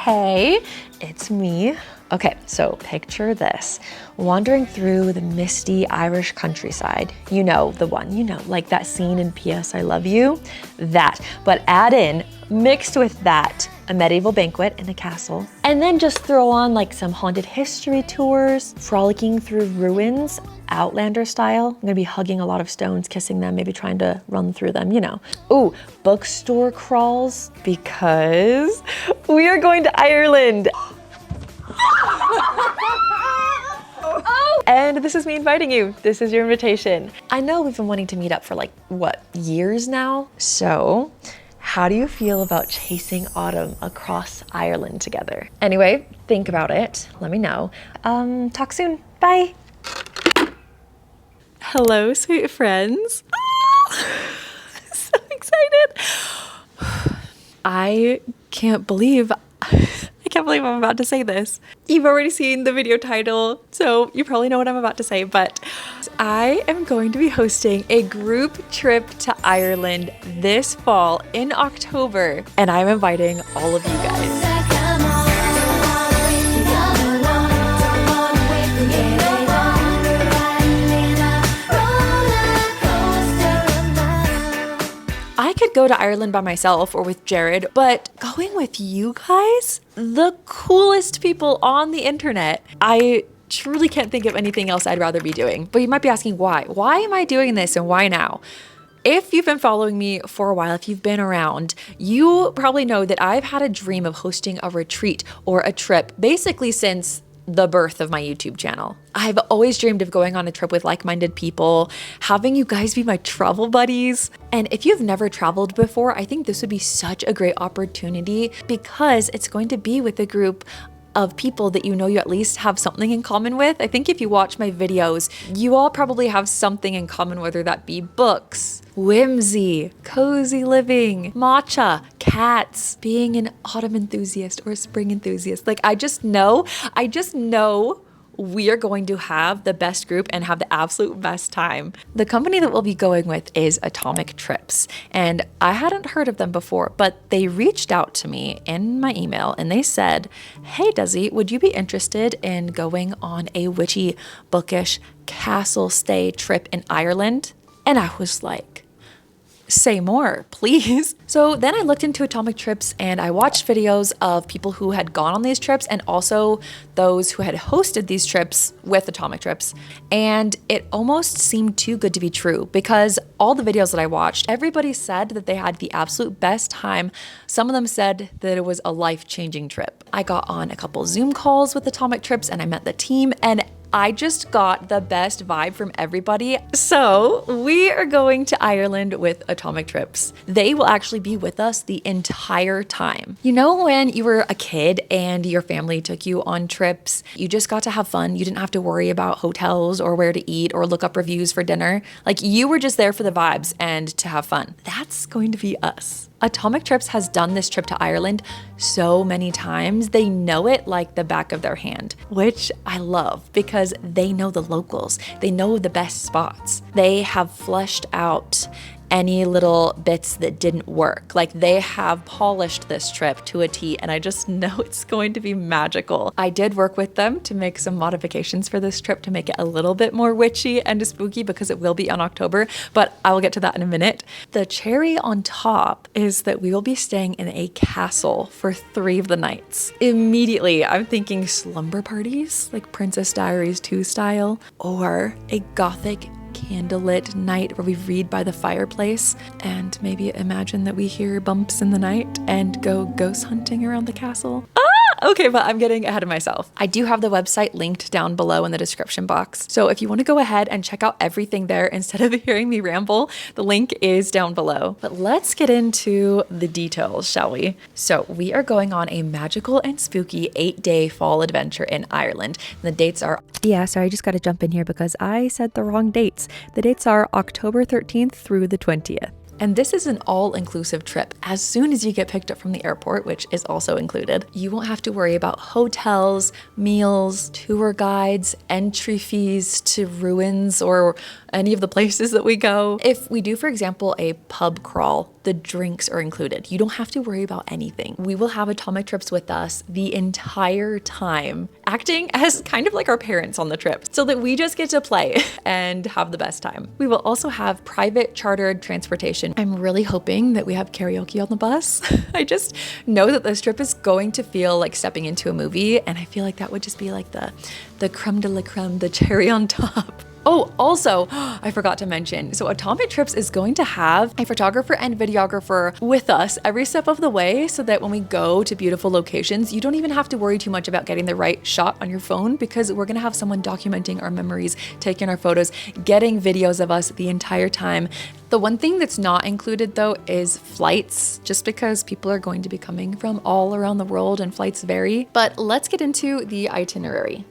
Hey, it's me. Okay, so picture this. Wandering through the misty Irish countryside. You know, the one, like that scene in P.S. I Love You? That. But add in, mixed with that, a medieval banquet in a castle. And then just throw on like some haunted history tours, frolicking through ruins, Outlander style. I'm gonna be hugging a lot of stones, kissing them, maybe trying to run through them, Ooh, bookstore crawls, because we are going to Ireland. And this is me inviting you. This is your invitation. I know we've been wanting to meet up for years now? So how do you feel about chasing autumn across Ireland together? Anyway, think about it. Let me know. Talk soon. Bye. Hello, sweet friends. So excited. I can't believe I'm about to say this. You've already seen the video title, so you probably know what I'm about to say, but I am going to be hosting a group trip to Ireland this fall in October, and I'm inviting all of you guys. I could go to Ireland by myself or with Jared, but going with you guys, the coolest people on the internet, I truly can't think of anything else I'd rather be doing. But you might be asking why? Why am I doing this and why now? If you've been following me for a while, if you've been around, you probably know that I've had a dream of hosting a retreat or a trip basically since the birth of my YouTube channel. I've always dreamed of going on a trip with like-minded people, having you guys be my travel buddies. And if you've never traveled before, I think this would be such a great opportunity because it's going to be with a group of people that you at least have something in common with. I think if you watch my videos, you all probably have something in common, whether that be books, whimsy, cozy living, matcha, cats, being an autumn enthusiast or a spring enthusiast. I just know we are going to have the best group and have the absolute best time. The company that we'll be going with is Atomic Trips, and I hadn't heard of them before, but they reached out to me in my email and they said, hey Desi, would you be interested in going on a witchy, bookish castle stay trip in Ireland? And I was like, say more, please. So then I looked into Atomic Trips and I watched videos of people who had gone on these trips and also those who had hosted these trips with Atomic Trips. And it almost seemed too good to be true because all the videos that I watched, everybody said that they had the absolute best time. Some of them said that it was a life-changing trip. I got on a couple Zoom calls with Atomic Trips and I met the team, and I just got the best vibe from everybody. So we are going to Ireland with Atomic Trips. They will actually be with us the entire time. You know when you were a kid and your family took you on trips, you just got to have fun. You didn't have to worry about hotels or where to eat or look up reviews for dinner. You were just there for the vibes and to have fun. That's going to be us. Atomic Trips has done this trip to Ireland so many times. They know it like the back of their hand, which I love because they know the locals. They know the best spots. They have fleshed out any little bits that didn't work. They have polished this trip to a T, and I just know it's going to be magical. I did work with them to make some modifications for this trip to make it a little bit more witchy and spooky because it will be in October, but I will get to that in a minute. The cherry on top is that we will be staying in a castle for 3 of the nights. Immediately, I'm thinking slumber parties, like Princess Diaries 2 style, or a gothic candlelit night where we read by the fireplace and maybe imagine that we hear bumps in the night and go ghost hunting around the castle. Okay, but I'm getting ahead of myself. I do have the website linked down below in the description box. So if you want to go ahead and check out everything there instead of hearing me ramble, the link is down below. But let's get into the details, shall we? So we are going on a magical and spooky 8-day fall adventure in Ireland. The dates are... Yeah, sorry, I just got to jump in here because I said the wrong dates. The dates are October 13th through the 20th. And this is an all-inclusive trip. As soon as you get picked up from the airport, which is also included, you won't have to worry about hotels, meals, tour guides, entry fees to ruins or any of the places that we go. If we do, for example, a pub crawl, the drinks are included. You don't have to worry about anything. We will have Atomic Trips with us the entire time, acting as kind of like our parents on the trip so that we just get to play and have the best time. We will also have private chartered transportation. I'm really hoping that we have karaoke on the bus. I just know that this trip is going to feel like stepping into a movie, and I feel like that would just be like the creme de la creme, the cherry on top. Oh, also, I forgot to mention, so Atomic Trips is going to have a photographer and videographer with us every step of the way so that when we go to beautiful locations, you don't even have to worry too much about getting the right shot on your phone, because we're gonna have someone documenting our memories, taking our photos, getting videos of us the entire time. The one thing that's not included though is flights, just because people are going to be coming from all around the world and flights vary. But let's get into the itinerary.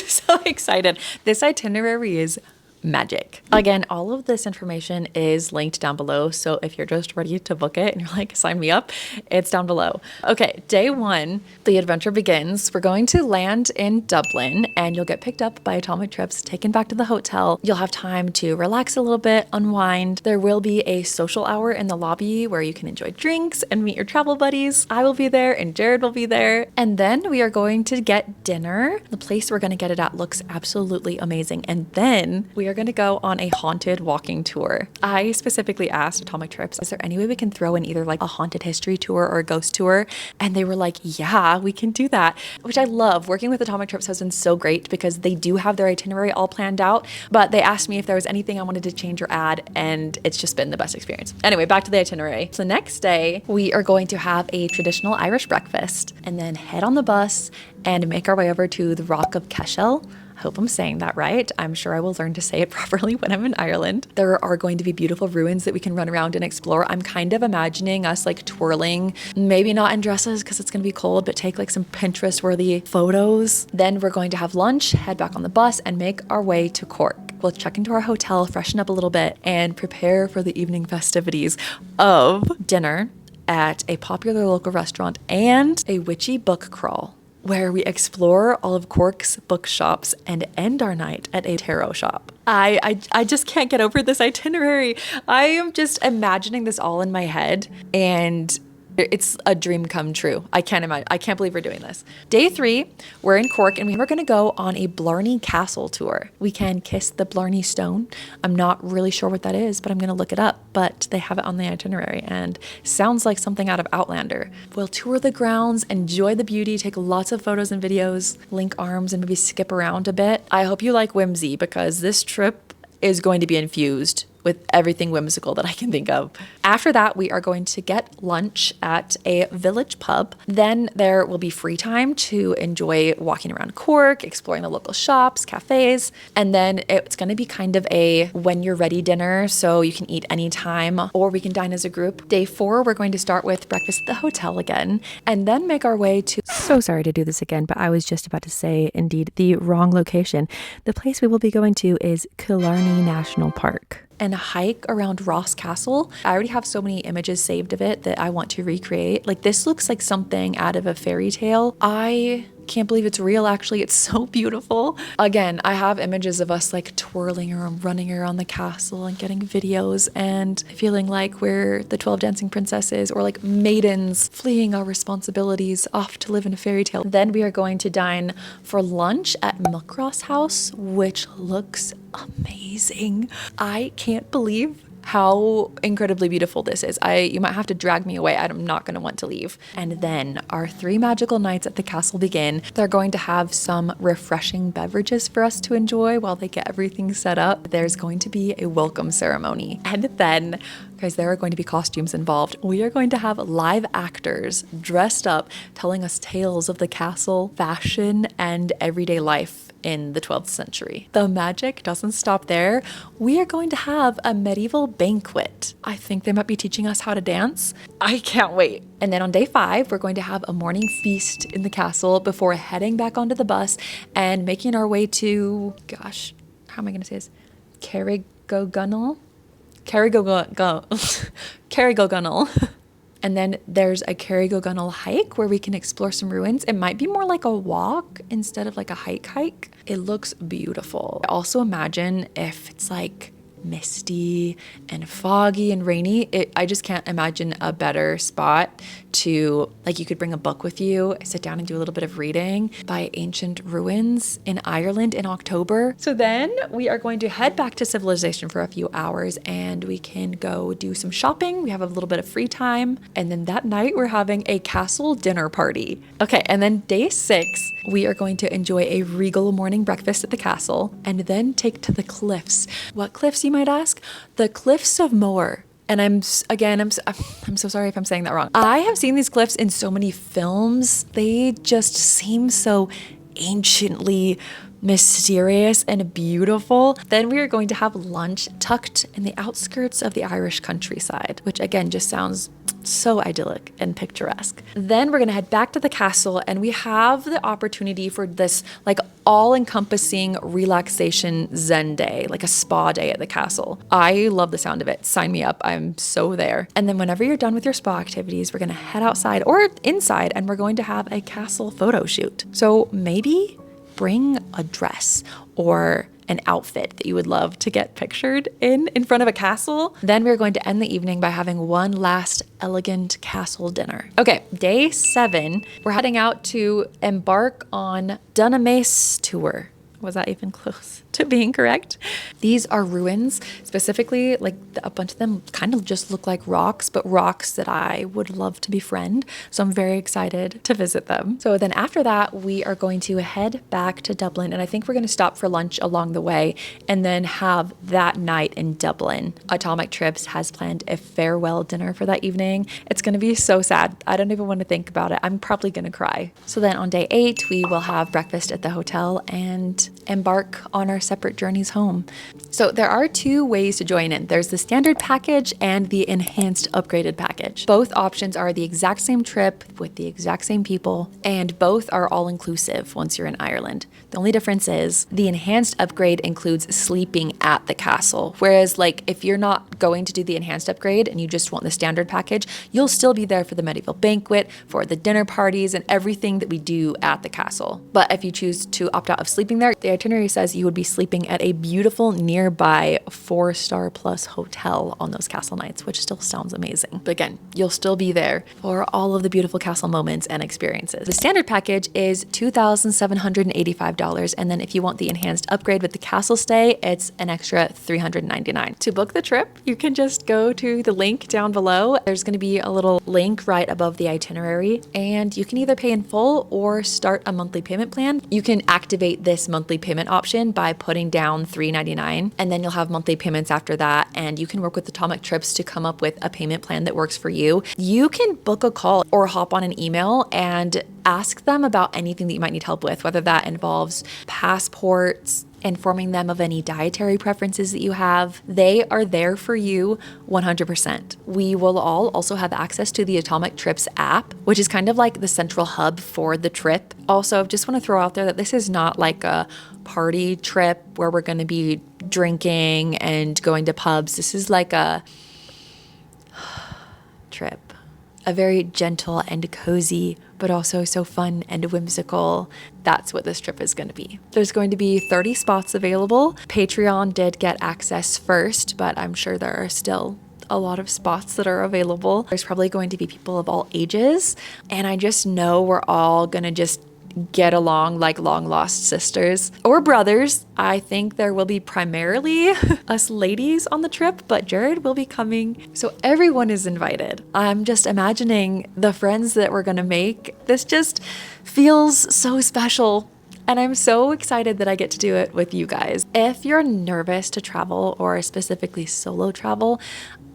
So excited. This itinerary is magic. Again, all of this information is linked down below. So if you're just ready to book it and you're like, sign me up, it's down below. Okay, day one, the adventure begins. We're going to land in Dublin and you'll get picked up by Atomic Trips, taken back to the hotel. You'll have time to relax a little bit, unwind. There will be a social hour in the lobby where you can enjoy drinks and meet your travel buddies. I will be there and Jared will be there. And then we are going to get dinner. The place we're going to get it at looks absolutely amazing. And then we are going to go on a haunted walking tour. I specifically asked Atomic Trips, is there any way we can throw in either like a haunted history tour or a ghost tour? And they were like, yeah, we can do that, which I love. Working with Atomic Trips has been so great because they do have their itinerary all planned out, but they asked me if there was anything I wanted to change or add, and it's just been the best experience. Anyway, back to the itinerary. So the next day, we are going to have a traditional Irish breakfast and then head on the bus and make our way over to the Rock of Cashel. I hope I'm saying that right. I'm sure I will learn to say it properly when I'm in Ireland. There are going to be beautiful ruins that we can run around and explore. I'm kind of imagining us like twirling, maybe not in dresses because it's going to be cold, but take like some Pinterest-worthy photos. Then we're going to have lunch, head back on the bus, and make our way to Cork. We'll check into our hotel, freshen up a little bit, and prepare for the evening festivities of dinner at a popular local restaurant and a witchy book crawl, where we explore all of Cork's bookshops and end our night at a tarot shop. I just can't get over this itinerary. I am just imagining this all in my head, and it's a dream come true. I can't believe we're doing this. Day 3, we're in Cork and we're going to go on a Blarney Castle tour. We can kiss the Blarney Stone. I'm not really sure what that is, but I'm going to look it up. But they have it on the itinerary and sounds like something out of Outlander. We'll tour the grounds, enjoy the beauty, take lots of photos and videos, link arms, and maybe skip around a bit. I hope you like whimsy because this trip is going to be infused with everything whimsical that I can think of. After that, we are going to get lunch at a village pub. Then there will be free time to enjoy walking around Cork, exploring the local shops, cafes, and then it's going to be kind of a when you're ready dinner, so you can eat anytime or we can dine as a group. Day 4, we're going to start with breakfast at the hotel again, and then make our way to... So sorry to do this again, but I was just about to say, indeed, the wrong location. The place we will be going to is Killarney National Park. And hike around Ross Castle. I already have so many images saved of it that I want to recreate. Like, this looks like something out of a fairy tale. I can't believe it's real, actually. It's so beautiful. Again, I have images of us like twirling around, running around the castle and getting videos and feeling like we're the 12 dancing princesses or like maidens fleeing our responsibilities off to live in a fairy tale. Then we are going to dine for lunch at Milkross House, which looks amazing. I can't believe how incredibly beautiful this is. You might have to drag me away. I'm not going to want to leave. And then our 3 magical nights at the castle begin. They're going to have some refreshing beverages for us to enjoy while they get everything set up. There's going to be a welcome ceremony. And then, guys, there are going to be costumes involved. We are going to have live actors dressed up telling us tales of the castle, fashion, and everyday life in the 12th century. The magic doesn't stop there. We are going to have a medieval banquet. I think they might be teaching us how to dance. I can't wait. And then on day 5, we're going to have a morning feast in the castle before heading back onto the bus and making our way to, gosh, how am I going to say this? Carrigogunnel. And then there's a Carrigogunnel hike where we can explore some ruins. It might be more like a walk instead of like a hike. It looks beautiful. I also imagine if it's like misty and foggy and rainy. I just can't imagine a better spot to, like, you could bring a book with you, sit down and do a little bit of reading by ancient ruins in Ireland in October. So then we are going to head back to civilization for a few hours and we can go do some shopping. We have a little bit of free time. And then that night we're having a castle dinner party. Okay, and then day 6, we are going to enjoy a regal morning breakfast at the castle and then take to the cliffs. What cliffs, you might ask? The Cliffs of Moher. And I'm so sorry if I'm saying that wrong. I have seen these cliffs in so many films. They just seem so anciently mysterious and beautiful. Then we are going to have lunch tucked in the outskirts of the Irish countryside, which again just sounds so idyllic and picturesque. Then we're gonna head back to the castle and we have the opportunity for this like all-encompassing relaxation zen day, like a spa day at the castle. I love the sound of it. Sign me up. I'm so there. And then whenever you're done with your spa activities, we're gonna head outside or inside and we're going to have a castle photo shoot. So maybe bring a dress or an outfit that you would love to get pictured in front of a castle. Then we're going to end the evening by having one last elegant castle dinner. Okay, day 7, we're heading out to embark on Dunamace tour. Was that even close to being correct? These are ruins, specifically, like a bunch of them kind of just look like rocks, but rocks that I would love to befriend. So I'm very excited to visit them. So then after that, we are going to head back to Dublin. And I think we're going to stop for lunch along the way and then have that night in Dublin. Atomic Trips has planned a farewell dinner for that evening. It's going to be so sad. I don't even want to think about it. I'm probably going to cry. So then on day 8, we will have breakfast at the hotel and embark on our separate journeys home. So there are 2 ways to join in. There's the standard package and the enhanced upgraded package. Both options are the exact same trip with the exact same people, and both are all inclusive once you're in Ireland. The only difference is the enhanced upgrade includes sleeping at the castle, whereas like if you're not going to do the enhanced upgrade and you just want the standard package, you'll still be there for the medieval banquet, for the dinner parties and everything that we do at the castle. But if you choose to opt out of sleeping there, the itinerary says you would be sleeping at a beautiful nearby 4-star plus hotel on those castle nights, which still sounds amazing. But again, you'll still be there for all of the beautiful castle moments and experiences. The standard package is $2,785, and then if you want the enhanced upgrade with the castle stay, it's an extra $399. To book the trip, you can just go to the link down below. There's going to be a little link right above the itinerary, and you can either pay in full or start a monthly payment plan. You can activate this monthly payment option by putting down $399, and then you'll have monthly payments after that, and you can work with Atomic Trips to come up with a payment plan that works for you. You can book a call or hop on an email and ask them about anything that you might need help with, whether that involves passports, informing them of any dietary preferences that you have. They are there for you 100%. We will all also have access to the Atomic Trips app, which is kind of like the central hub for the trip. Also, just want to throw out there that this is not like a party trip where we're going to be drinking and going to pubs. This is like a trip, a very gentle and cozy, but also so fun and whimsical. That's what this trip is going to be. There's going to be 30 spots available. Patreon did get access first, but I'm sure there are still a lot of spots that are available. There's probably going to be people of all ages, and I just know we're all going to just get along like long lost sisters or brothers. I think there will be primarily us ladies on the trip, but Jared will be coming, so everyone is invited. I'm just imagining the friends that we're gonna make. This just feels so special, and I'm so excited that I get to do it with you guys. If you're nervous to travel or specifically solo travel,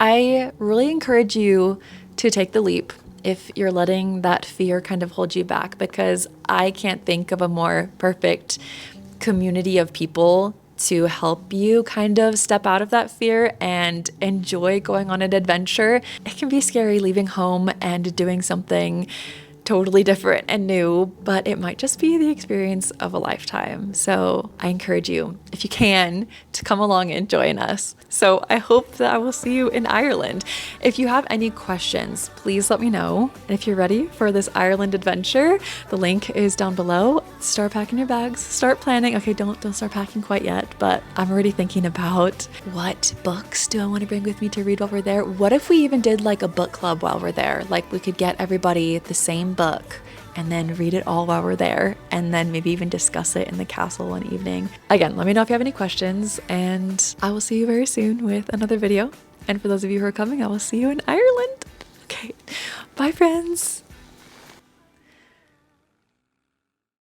I really encourage you to take the leap if you're letting that fear kind of hold you back, because I can't think of a more perfect community of people to help you kind of step out of that fear and enjoy going on an adventure. It can be scary leaving home and doing something totally different and new, but it might just be the experience of a lifetime. So I encourage you, if you can, to come along and join us. So I hope that I will see you in Ireland. If you have any questions, please let me know. And if you're ready for this Ireland adventure, the link is down below. start packing your bags, start planning. Okay, don't start packing quite yet, but I'm already thinking about what books do I want to bring with me to read while we're there. What if we even did like a book club while we're there? Like we could get everybody the same book and then read it all while we're there, and then maybe even discuss it in the castle one evening. Again, let me know if you have any questions, and I will see you very soon with another video. And for those of you who are coming, I will see you in Ireland. Okay, bye friends.